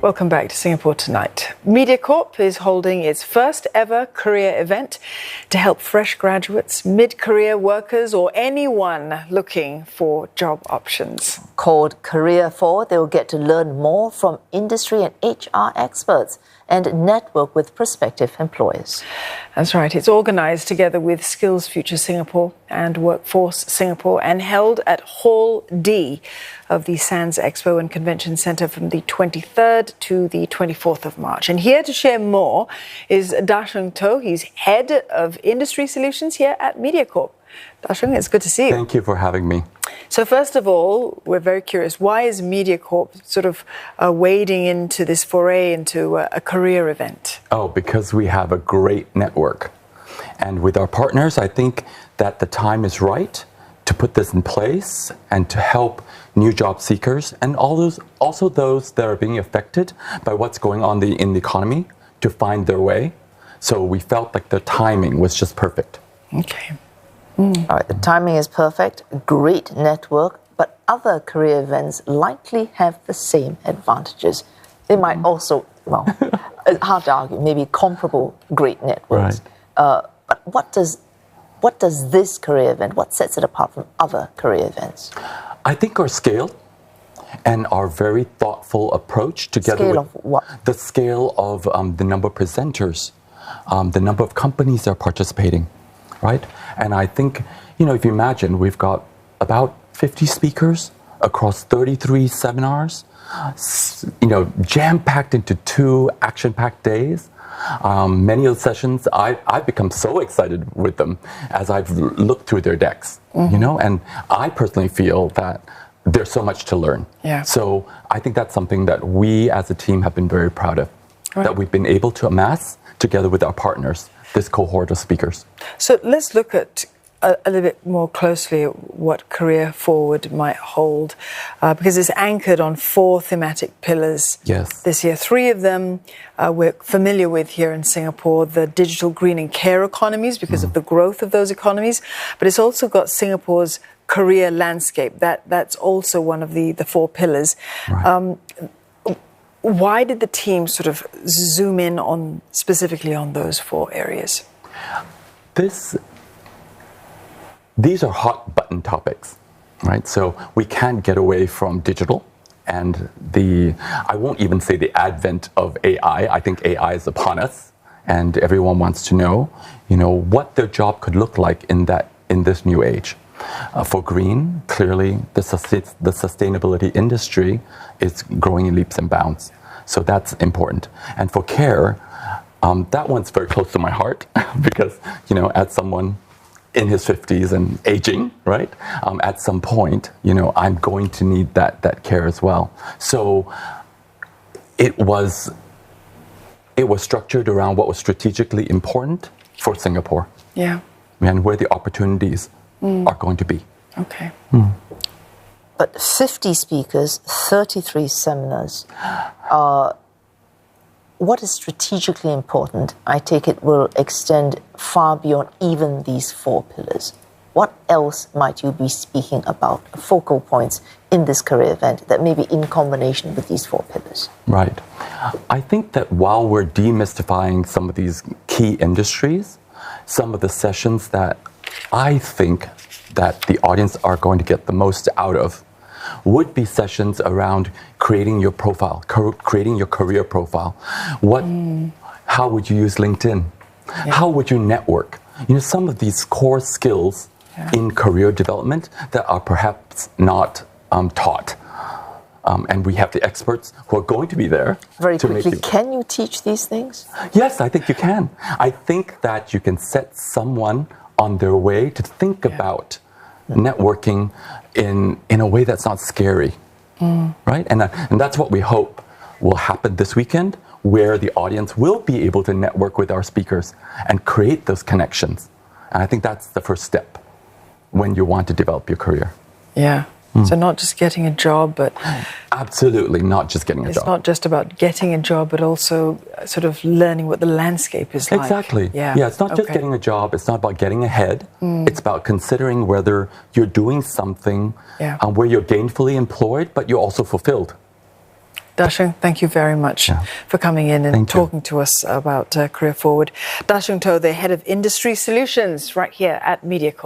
Welcome back to Singapore Tonight. Mediacorp is holding its first ever career event to help fresh graduates, mid-career workers or anyone looking for job options. Called Career Forward, they will get to learn more from industry and HR experts and network with prospective employers. That's right. It's organised together with SkillsFuture Singapore and Workforce Singapore and held at Hall D of the Sands Expo and Convention Centre from the 23rd to the 24th of March. And here to share more is Dasheng Toh. He's Head of Industry Solutions here at Mediacorp. Dasheng, it's good to see you. Thank you for having me. So first of all, we're very curious, why is Mediacorp sort of wading into this foray into a career event? Oh, because we have a great network. And with our partners, I think that the time is right to put this in place and to help new job seekers and also those that are being affected by what's going on in the economy to find their way. So we felt like the timing was just perfect. Okay. All right, the timing is perfect, great network, but other career events likely have the same advantages. They might also, well, it's hard to argue, maybe comparable great networks. Right. But what does this career event, what sets it apart from other career events? I think our scale and our very thoughtful approach together Scale with of what? The scale of the number of presenters, the number of companies that are participating, right? And I think, if you imagine, we've got about 50 speakers across 33 seminars, jam-packed into 2 action-packed days. Many of the sessions, I've become so excited with them as I've looked through their decks, and I personally feel that there's so much to learn. Yeah. So I think that's something that we as a team have been very proud of, that we've been able to amass together with our partners, this cohort of speakers. So let's look at a little bit more closely at what Career Forward might hold, because it's anchored on 4 thematic pillars this year. 3 of them we're familiar with here in Singapore, the digital, green and care economies because of the growth of those economies, but it's also got Singapore's career landscape. That's also one of the 4 pillars. Right. Why did the team sort of zoom in specifically on those 4 areas? These are hot button topics, right? So we can't get away from digital and I won't even say the advent of AI. I think AI is upon us and everyone wants to know, what their job could look like in this new age. For green, clearly the sustainability industry is growing in leaps and bounds. So that's important. And for care, that one's very close to my heart because, as someone in his 50s and aging, right? At some point, I'm going to need that care as well. So it was structured around what was strategically important for Singapore. Yeah. And where the opportunities are going to be. Okay. But 50 speakers, 33 seminars. What is strategically important, I take it, will extend far beyond even these 4 pillars. What else might you be speaking about, focal points in this career event that may be in combination with these 4 pillars? Right. I think that while we're demystifying some of these key industries, some of the sessions that I think that the audience are going to get the most out of would be sessions around creating your profile, creating your career profile. How would you use LinkedIn? Yeah. How would you network? Some of these core skills in career development that are perhaps not taught. And we have the experts who are going to be there. Very quickly, can you teach these things? Yes, I think you can. I think that you can set someone on their way to think about networking in a way that's not scary, right? And that's what we hope will happen this weekend, where the audience will be able to network with our speakers and create those connections. And I think that's the first step when you want to develop your career. Yeah. So not just getting a job, but... Absolutely, not just getting a job. It's not just about getting a job, but also sort of learning what the landscape is like. Exactly. Yeah, it's not just getting a job. It's not about getting ahead. It's about considering whether you're doing something where you're gainfully employed, but you're also fulfilled. Dasheng, thank you very much for coming in and talking to us about Career Forward. Dasheng Toh, the Head of Industry Solutions, right here at Mediacorp.